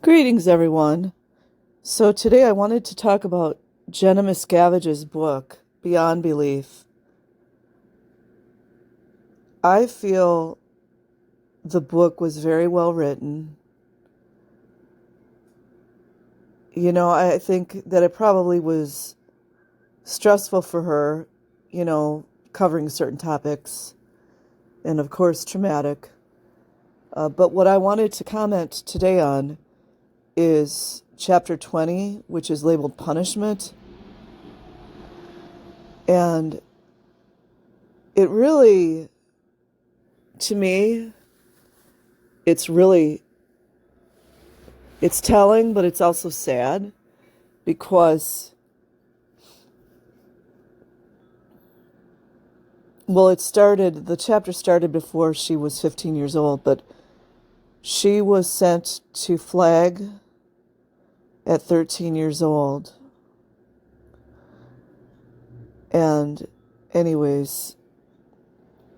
Greetings, everyone. So today I wanted to talk about Jenna Miscavige's book, Beyond Belief. I feel the book was very well written. I think that it probably was stressful for her, covering certain topics, and of course, traumatic. But what I wanted to comment today on is chapter 20, which is labeled Punishment. And it really, to me, it's telling, but it's also sad because, the chapter started before she was 15 years old, but she was sent to Flag at 13 years old. And anyways,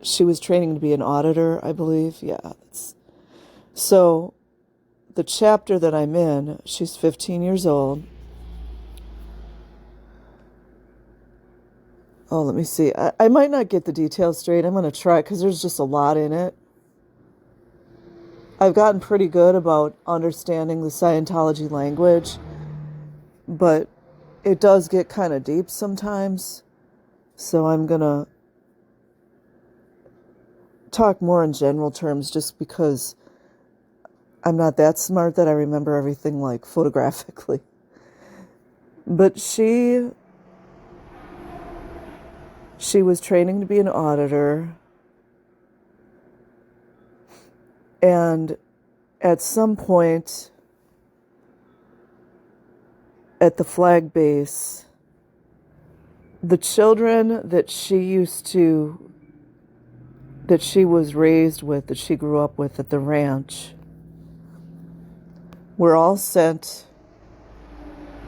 she was training to be an auditor, I believe. Yeah. So the chapter that I'm in, she's 15 years old. Oh, let me see. I might not get the details straight. I'm going to try because there's just a lot in it. I've gotten pretty good about understanding the Scientology language, but it does get kind of deep sometimes. So I'm going to talk more in general terms just because I'm not that smart that I remember everything like photographically. But she was training to be an auditor, and at some point at the Flag base, the children that she was raised with, that she grew up with at the ranch, were all sent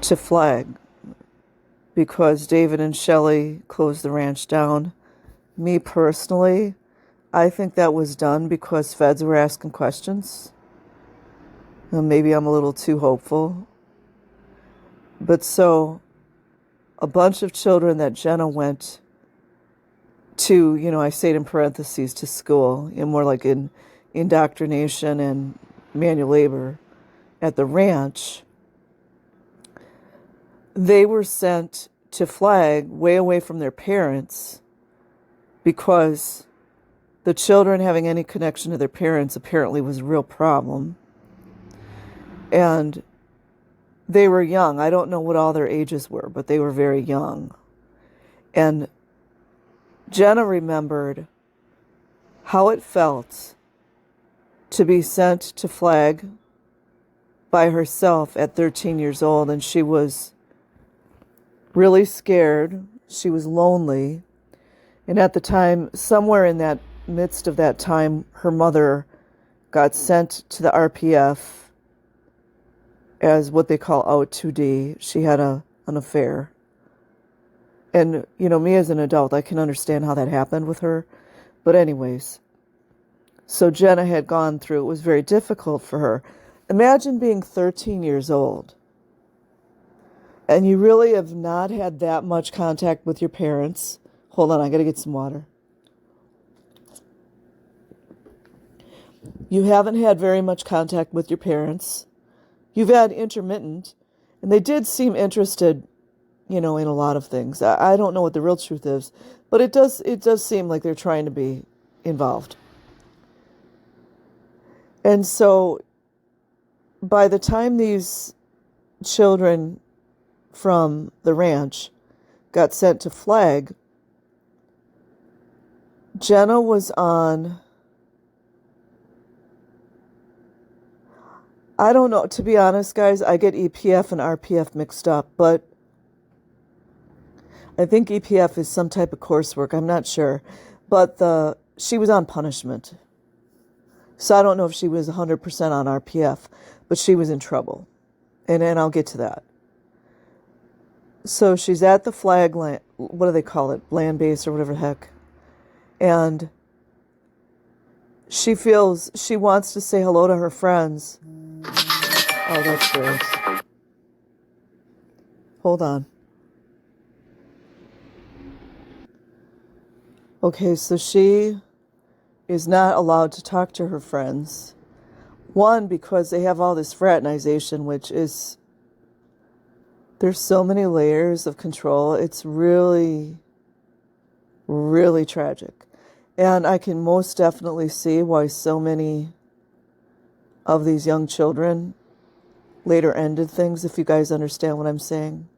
to Flag because David and Shelley closed the ranch down. Me personally, I think that was done because feds were asking questions. Maybe I'm a little too hopeful. But so a bunch of children that Jenna went to, I say it in parentheses, to school, more like in indoctrination and manual labor at the ranch, they were sent to Flag way away from their parents because the children having any connection to their parents apparently was a real problem. And they were young. I don't know what all their ages were, but they were very young. And Jenna remembered how it felt to be sent to Flag by herself at 13 years old, and she was really scared. She was lonely. And at the time, somewhere in that midst of that time, her mother got sent to the RPF as what they call out 2D. She had an affair. And, me as an adult, I can understand how that happened with her. But anyways, so Jenna had gone through, it was very difficult for her. Imagine being 13 years old and you really have not had that much contact with your parents. Hold on, I got to get some water. You haven't had very much contact with your parents. You've had intermittent, and they did seem interested, in a lot of things. I don't know what the real truth is, but it does seem like they're trying to be involved. And so by the time these children from the ranch got sent to Flag, Jenna was on, I don't know, to be honest, guys, I get EPF and RPF mixed up, but I think EPF is some type of coursework. I'm not sure. But she was on punishment. So I don't know if she was 100% on RPF, but she was in trouble. And I'll get to that. So she's at the Flag land, what do they call it? Land base or whatever the heck. And she feels she wants to say hello to her friends. Oh, that's gross. Hold on. Okay, so she is not allowed to talk to her friends. One, because they have all this fraternization, which is, there's so many layers of control. It's really, really tragic. And I can most definitely see why so many of these young children later ended things, if you guys understand what I'm saying.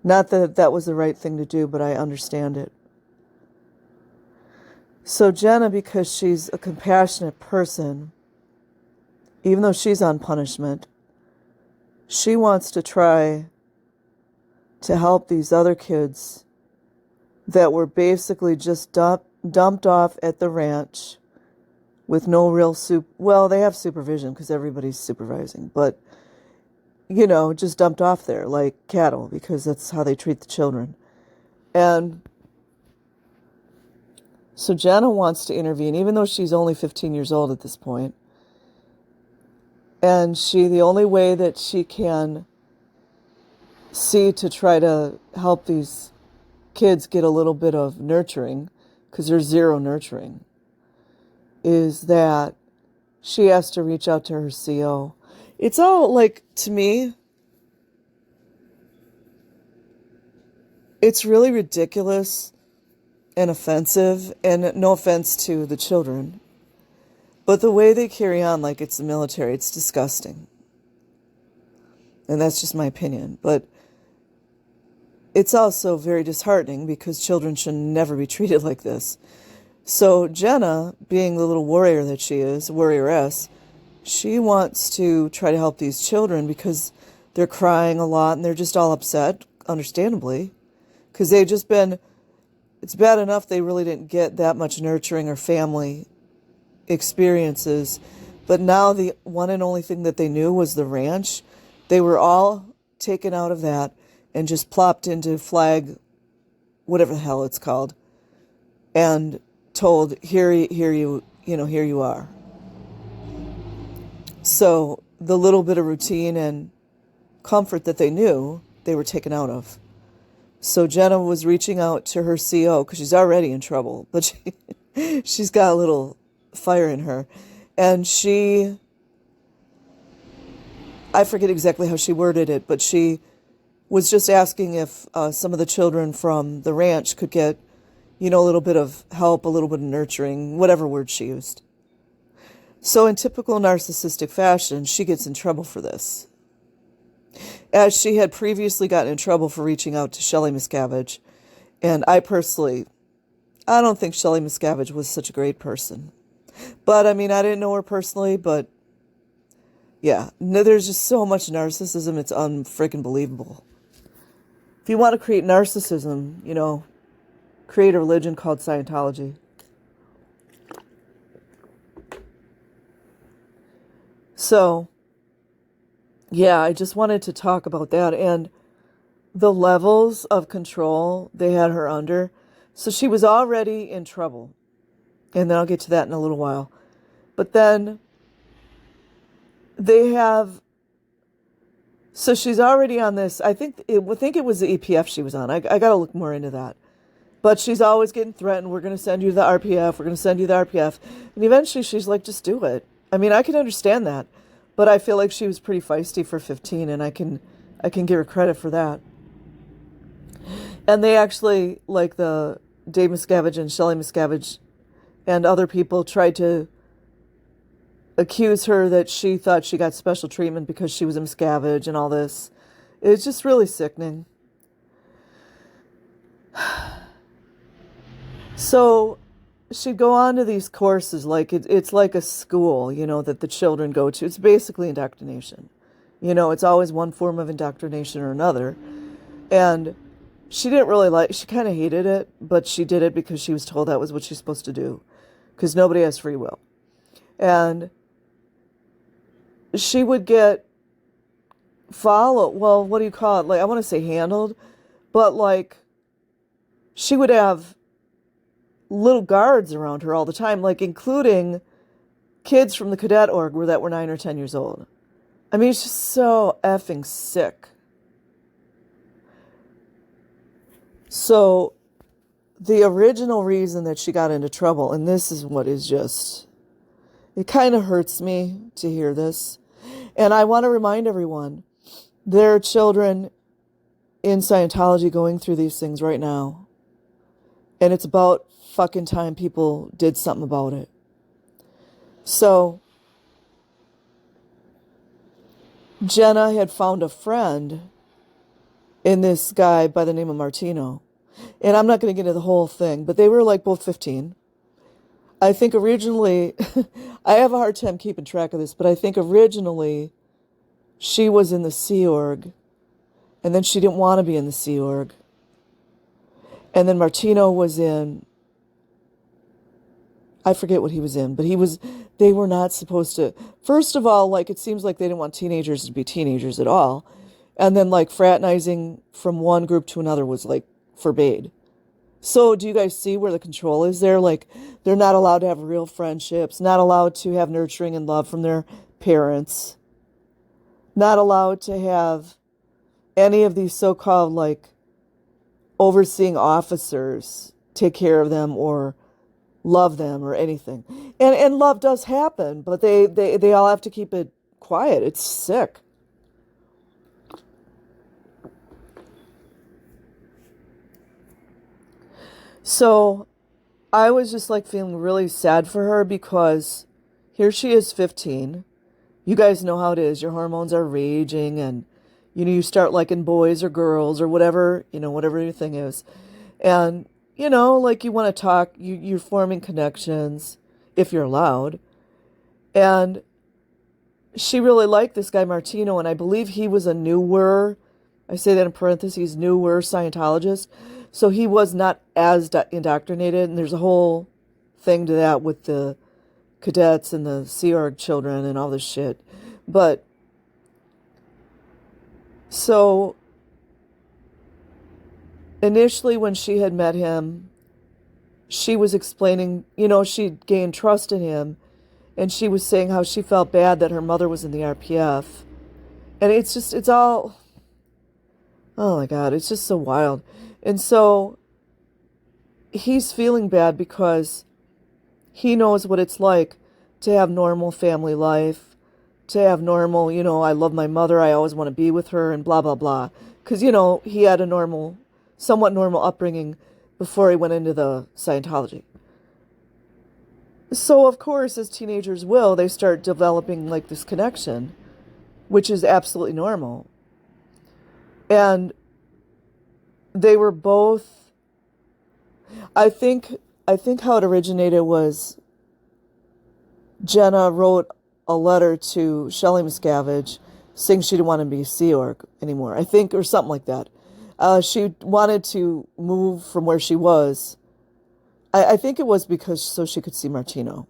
Not that that was the right thing to do, but I understand it. So Jenna, because she's a compassionate person, even though she's on punishment, she wants to try to help these other kids that were basically just dumped off at the ranch with no real well, they have supervision because everybody's supervising, but just dumped off there like cattle because that's how they treat the children. And so Jenna wants to intervene, even though she's only 15 years old at this point. And the only way that she can see to try to help these kids get a little bit of nurturing, because there's zero nurturing, is that she has to reach out to her CO. It's all like, to me, it's really ridiculous and offensive, and no offense to the children, but the way they carry on like it's the military, it's disgusting. And that's just my opinion. But it's also very disheartening because children should never be treated like this. So Jenna, being the little warrior that she is, warrioress, she wants to try to help these children because they're crying a lot and they're just all upset, understandably, because they've just been, it's bad enough they really didn't get that much nurturing or family experiences, but now the one and only thing that they knew was the ranch. They were all taken out of that and just plopped into Flag, whatever the hell it's called, and told, here you are. So the little bit of routine and comfort that they knew, they were taken out of. So Jenna was reaching out to her CO because she's already in trouble, but she's got a little fire in her. And I forget exactly how she worded it, but she was just asking if some of the children from the ranch could get, a little bit of help, a little bit of nurturing, whatever word she used. So in typical narcissistic fashion, she gets in trouble for this, as she had previously gotten in trouble for reaching out to Shelley Miscavige. And I don't think Shelley Miscavige was such a great person. But, I didn't know her personally, but, yeah. No, there's just so much narcissism, it's unfreaking believable. If you want to create narcissism, create a religion called Scientology. So, yeah, I just wanted to talk about that and the levels of control they had her under. So she was already in trouble. And then I'll get to that in a little while. But then so she's already on this, I think it was the EPF she was on. I got to look more into that. But she's always getting threatened. We're going to send you the RPF. We're going to send you the RPF. And eventually she's like, just do it. I can understand that. But I feel like she was pretty feisty for 15, and I can give her credit for that. And they actually, like the Dave Miscavige and Shelley Miscavige and other people, tried to accuse her that she thought she got special treatment because she was a Miscavige and all this. It's just really sickening. So she'd go on to these courses, like it's like a school, that the children go to. It's basically indoctrination. It's always one form of indoctrination or another. And she didn't really she kind of hated it, but she did it because she was told that was what she's supposed to do, because nobody has free will. And she would get what do you call it? I want to say handled, but she would have little guards around her all the time, including kids from the cadet org that were 9 or 10 years old. I mean, it's just so effing sick. So, the original reason that she got into trouble, and this is what is just, it kind of hurts me to hear this. And I want to remind everyone, there are children in Scientology going through these things right now. And it's about fucking time people did something about it. So, Jenna had found a friend in this guy by the name of Martino. And I'm not going to get into the whole thing, but they were like both 15. I think originally, I have a hard time keeping track of this, but I think originally she was in the Sea Org, and then she didn't want to be in the Sea Org. And then Martino was in, I forget what he was in, but they were not supposed to, first of all, like, it seems like they didn't want teenagers to be teenagers at all. And then, like, fraternizing from one group to another was, like, forbade. So do you guys see where the control is there? Like, they're not allowed to have real friendships, not allowed to have nurturing and love from their parents, not allowed to have any of these so-called, like, overseeing officers take care of them or love them or anything. And love does happen, but they all have to keep it quiet. It's sick. So I was just like feeling really sad for her because here she is 15. You guys know how it is. Your hormones are raging and you start liking boys or girls or whatever, whatever your thing is. And, like you want to talk, you're forming connections if you're allowed. And she really liked this guy Martino, and I believe he was a newer, I say that in parentheses, newer Scientologist. So he was not as indoctrinated, and there's a whole thing to that with the cadets and the Sea Org children and all this shit. But, so, initially when she had met him, she was explaining, she gained trust in him, and she was saying how she felt bad that her mother was in the RPF. And it's all, oh my God, it's just so wild. And so he's feeling bad because he knows what it's like to have normal family life, to have normal, I love my mother, I always want to be with her, and blah, blah, blah. Because, he had a somewhat normal upbringing before he went into the Scientology. So, of course, as teenagers will, they start developing, like, this connection, which is absolutely normal. And they were both, I think how it originated was Jenna wrote a letter to Shelley Miscavige saying she didn't want to be Sea Org anymore, I think, or something like that. She wanted to move from where she was. I think it was because so she could see Martino.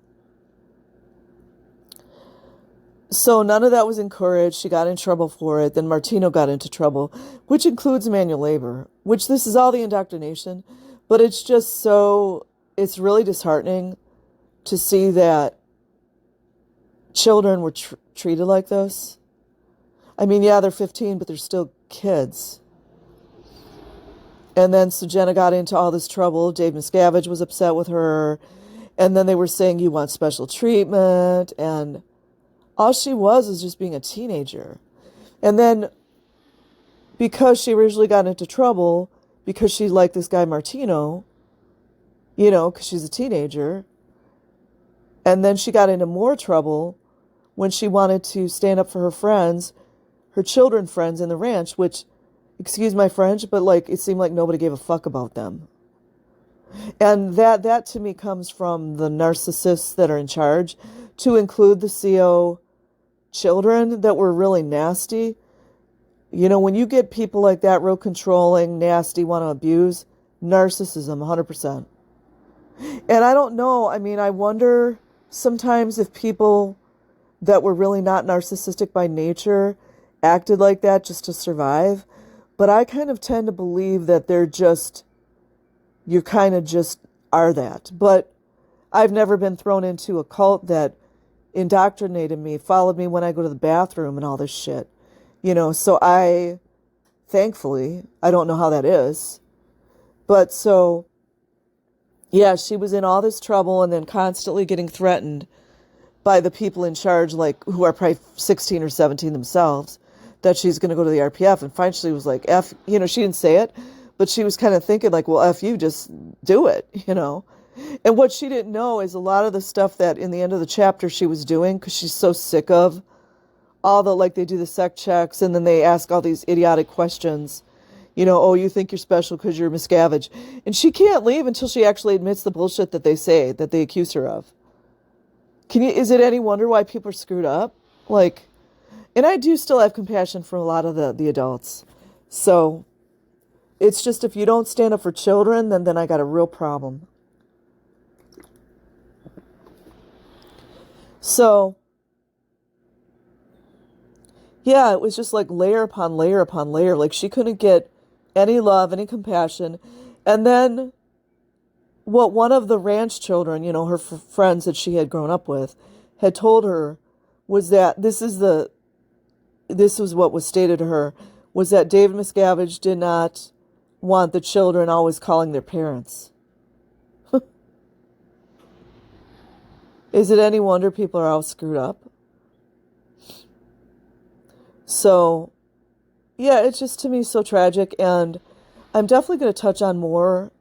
So none of that was encouraged. She got in trouble for it. Then Martino got into trouble, which includes manual labor, which this is all the indoctrination. But it's just it's really disheartening to see that children were treated like this. I mean, yeah, they're 15, but they're still kids. And then so Jenna got into all this trouble. Dave Miscavige was upset with her. And then they were saying, you want special treatment. And all she was just being a teenager. And then because she originally got into trouble, because she liked this guy Martino, because she's a teenager. And then she got into more trouble when she wanted to stand up for her friends, her children friends in the ranch, which, excuse my French, but like it seemed like nobody gave a fuck about them. And that to me comes from the narcissists that are in charge, to include the CO children that were really nasty. When you get people like that, real controlling, nasty, want to abuse, narcissism, 100%. And I don't know, I mean, I wonder sometimes if people that were really not narcissistic by nature acted like that just to survive. But I kind of tend to believe that you kind of just are that. But I've never been thrown into a cult that indoctrinated me, followed me when I go to the bathroom and all this shit. So I, thankfully, I don't know how that is. But so, yeah, she was in all this trouble and then constantly getting threatened by the people in charge, like, who are probably 16 or 17 themselves, that she's going to go to the RPF. And finally she was like, F, she didn't say it, but she was kind of thinking like, well, F you, just do it. And what she didn't know is a lot of the stuff that in the end of the chapter she was doing, because she's so sick of all the, like, they do the sec checks and then they ask all these idiotic questions. Oh, you think you're special because you're Miscavige. And she can't leave until she actually admits the bullshit that they say, that they accuse her of. Is it any wonder why people are screwed up? Like, and I do still have compassion for a lot of the adults. So it's just, if you don't stand up for children, then I got a real problem. So, yeah, it was just like layer upon layer upon layer. Like, she couldn't get any love, any compassion. And then what one of the ranch children, her friends that she had grown up with, had told her was that this was what was stated to her, was that David Miscavige did not want the children always calling their parents. Is it any wonder people are all screwed up? So, yeah, it's just, to me, so tragic. And I'm definitely going to touch on more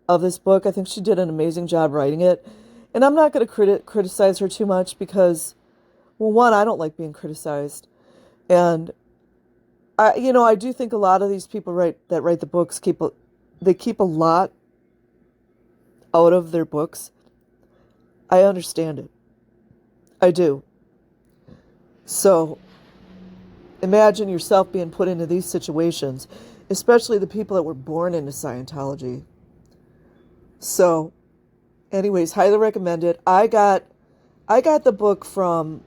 of this book. I think she did an amazing job writing it. And I'm not going to criticize her too much because, well, one, I don't like being criticized. And I do think a lot of these people that write the books keep a lot out of their books. I understand it. I do. So imagine yourself being put into these situations, especially the people that were born into Scientology. So, anyways, highly recommend it. I got the book from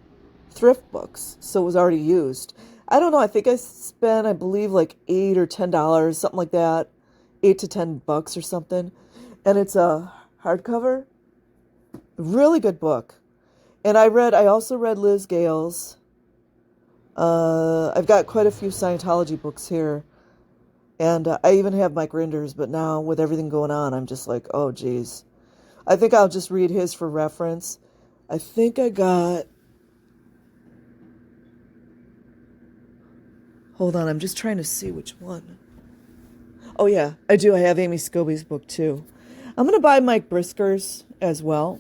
Thrift Books, so it was already used. I don't know, I think I spent, I believe, like $8 or $10, something like that. $8 to $10 or something. And it's a hardcover. Really good book. And I also read Liz Gale's. I've got quite a few Scientology books here. And I even have Mike Rinder's, but now with everything going on, I'm just like, oh, geez. I think I'll just read his for reference. I think I got... Hold on, I'm just trying to see which one. Oh, yeah, I do. I have Amy Scobie's book, too. I'm going to buy Mike Brisker's as well.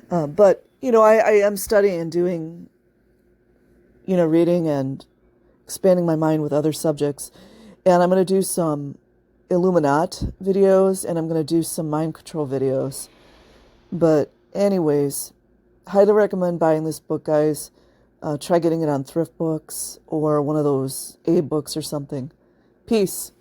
But, I am studying and doing, reading and expanding my mind with other subjects. And I'm going to do some Illuminati videos, and I'm going to do some mind control videos. But anyways, highly recommend buying this book, guys. Try getting it on Thrift Books or one of those Abe books or something. Peace.